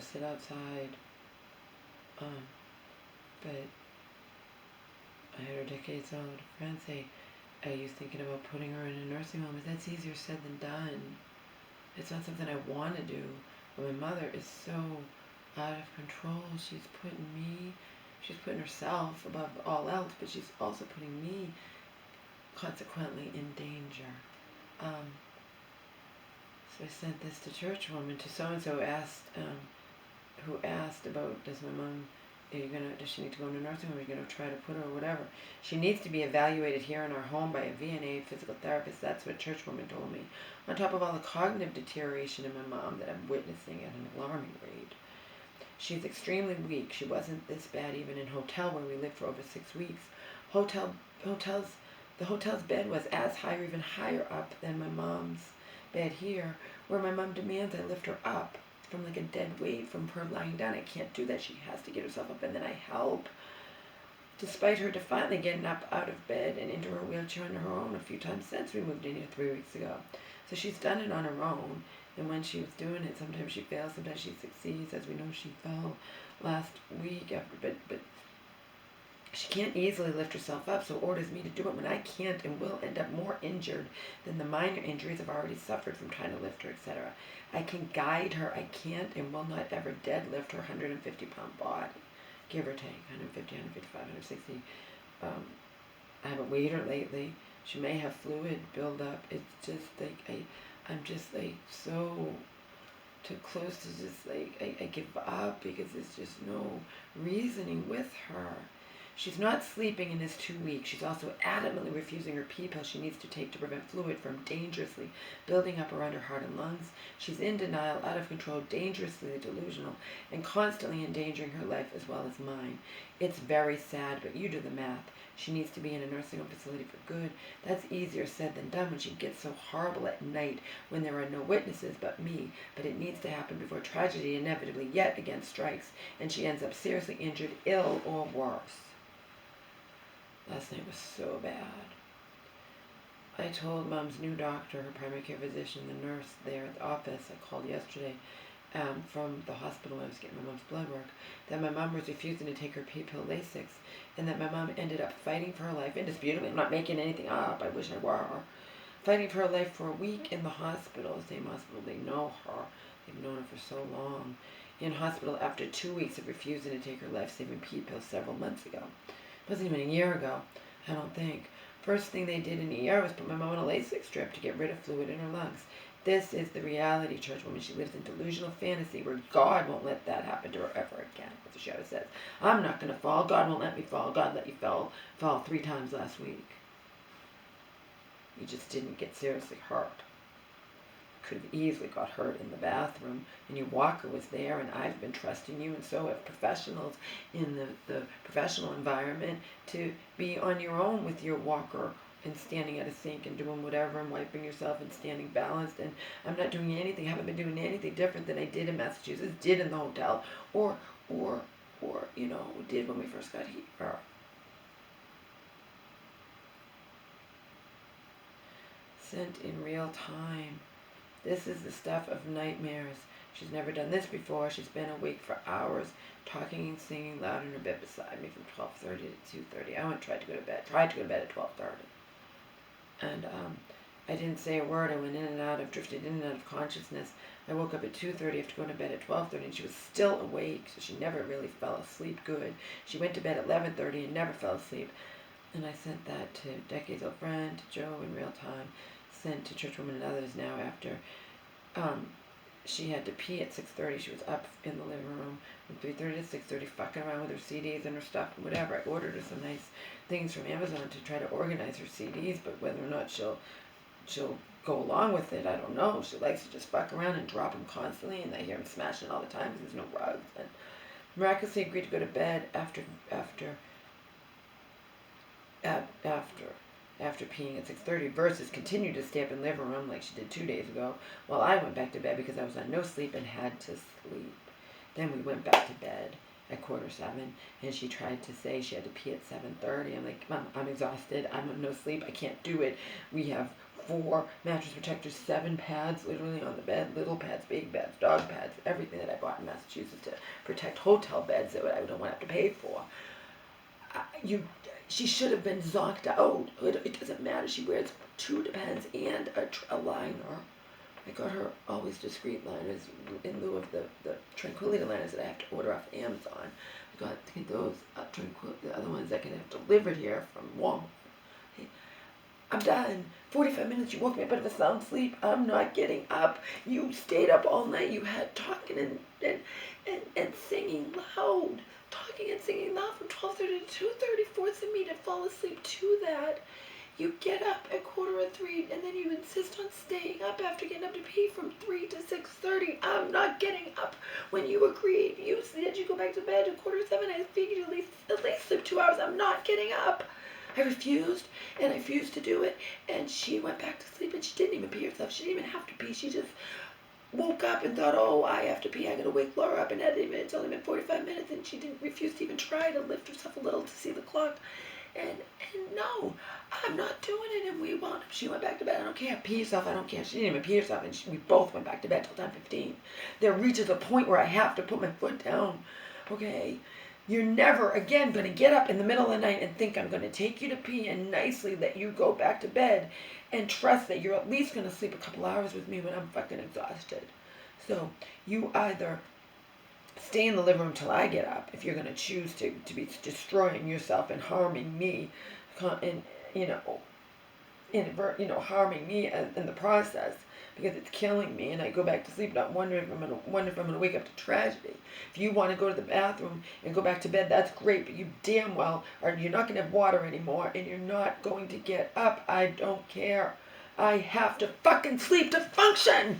sit outside. But I heard a decades-old friend say, are you thinking about putting her in a nursing home? That's easier said than done. It's not something I want to do. But my mother is so out of control. She's putting herself above all else, but she's also putting me consequently in danger. So I sent this to Churchwoman, to so-and-so who asked about, does she need to go into nursing home? Are you going to try to put her or whatever? She needs to be evaluated here in our home by a VNA physical therapist. That's what Churchwoman told me. On top of all the cognitive deterioration in my mom that I'm witnessing at an alarming rate. She's extremely weak. She wasn't this bad even in hotel where we lived for over 6 weeks. The hotel's bed was as high or even higher up than my mom's bed here, where my mom demands I lift her up from like a dead weight from her lying down. I can't do that. She has to get herself up, and then I help. Despite her defiantly getting up out of bed and into her wheelchair on her own a few times since we moved in here 3 weeks ago. So she's done it on her own, and when she was doing it, sometimes she fails, sometimes she succeeds. As we know, she fell last week, but she can't easily lift herself up, so orders me to do it when I can't and will end up more injured than the minor injuries I've already suffered from trying to lift her, etc. I can guide her. I can't and will not ever deadlift her 150-pound body, give or take, 150, 155, 160. I haven't weighed her lately. She may have fluid buildup. It's just like, I'm just like so too close to just like, I give up because there's just no reasoning with her. She's not sleeping and is too weak. She's also adamantly refusing her pee pill she needs to take to prevent fluid from dangerously building up around her heart and lungs. She's in denial, out of control, dangerously delusional, and constantly endangering her life as well as mine. It's very sad, but you do the math. She needs to be in a nursing home facility for good. That's easier said than done when she gets so horrible at night when there are no witnesses but me. But it needs to happen before tragedy inevitably yet again strikes and she ends up seriously injured, ill, or worse. Last night was so bad. I told Mom's new doctor, her primary care physician, the nurse there at the office, I called yesterday from the hospital when I was getting my mom's blood work, that my mom was refusing to take her pee-pill Lasix, and that my mom ended up fighting for her life, indisputably. I'm not making anything up, I wish I were. Fighting for her life for a week in the hospital, the same hospital. They know her. They've known her for so long. In hospital after 2 weeks of refusing to take her life-saving pee-pill several months ago. It wasn't even a year ago, I don't think. First thing they did in the ER was put my mom on a Lasix strip to get rid of fluid in her lungs. This is the reality, Churchwoman. She lives in delusional fantasy where God won't let that happen to her ever again. That's what she always says. I'm not going to fall. God won't let me fall. God let you fall 3 times last week. You just didn't get seriously hurt. Could have easily got hurt in the bathroom, and your walker was there, and I've been trusting you, and so have professionals in the professional environment, to be on your own with your walker and standing at a sink and doing whatever and wiping yourself and standing balanced. And I'm not doing anything, haven't been doing anything different than I did in Massachusetts, did in the hotel, or did when we first got here. Sent in real time. This is the stuff of nightmares. She's never done this before. She's been awake for hours, talking and singing loud in her bed beside me from 12:30 to 2:30. I tried to go to bed at 12:30. And I didn't say a word. I went in and out, drifted in and out of consciousness. I woke up at 2:30 after going to bed at 12:30, and she was still awake, so she never really fell asleep good. She went to bed at 11:30 and never fell asleep. And I sent that to decades-old friend, to Joe in real time, sent to Churchwoman and others now after she had to pee at 6:30. She was up in the living room from 3:30 to 6:30, fucking around with her CDs and her stuff and whatever. I ordered her some nice things from Amazon to try to organize her CDs, but whether or not she'll go along with it, I don't know. She likes to just fuck around and drop them constantly, and I hear him smashing all the time because there's no rugs. And miraculously agreed to go to bed after peeing at 6:30 versus continued to stay up in the living room like she did 2 days ago while I went back to bed because I was on no sleep and had to sleep. Then we went back to bed at 7:15, and she tried to say she had to pee at 7:30. I'm like, Mom, I'm exhausted. I'm on no sleep. I can't do it. We have 4 mattress protectors, 7 pads literally on the bed, little pads, big pads, dog pads, everything that I bought in Massachusetts to protect hotel beds that I don't want to have to pay for. She should have been zonked out. It doesn't matter. She wears 2 Depends and a liner. I got her always discreet liners in lieu of the Tranquility liners that I have to order off Amazon. I got those the other ones that can have delivered here from Walmart. Okay. I'm done. 45 minutes, you woke me up out of a sound sleep. I'm not getting up. You stayed up all night. You had talking and singing loud. Talking and singing loud from 12:30 to 2:30, forcing me to fall asleep to that. You get up at 2:45, and then you insist on staying up after getting up to pee from 3 to 6:30. I'm not getting up when you agreed. You said you go back to bed at 7:15. I figured you at least sleep 2 hours. I'm not getting up. I refused, and I refused to do it, and she went back to sleep, and she didn't even pee herself. She didn't even have to pee. She just woke up and thought, oh, I have to pee. I gotta wake Laura up, and it's only been 45 minutes, and she didn't refuse to even try to lift herself a little to see the clock. And no, I'm not doing it. And we wound up. She went back to bed. I don't care. Pee yourself. I don't care. She didn't even pee herself, and we both went back to bed till 10:15. There reaches a point where I have to put my foot down. Okay. You're never again going to get up in the middle of the night and think I'm going to take you to pee and nicely let you go back to bed and trust that you're at least going to sleep a couple hours with me when I'm fucking exhausted. So you either stay in the living room till I get up if you're going to choose to be destroying yourself and harming me, and harming me in the process, because it's killing me, and I go back to sleep not wondering if I'm going to wake up to tragedy. If you want to go to the bathroom and go back to bed, that's great, but you damn well you're not going to have water anymore, and you're not going to get up. I don't care. I have to fucking sleep to function.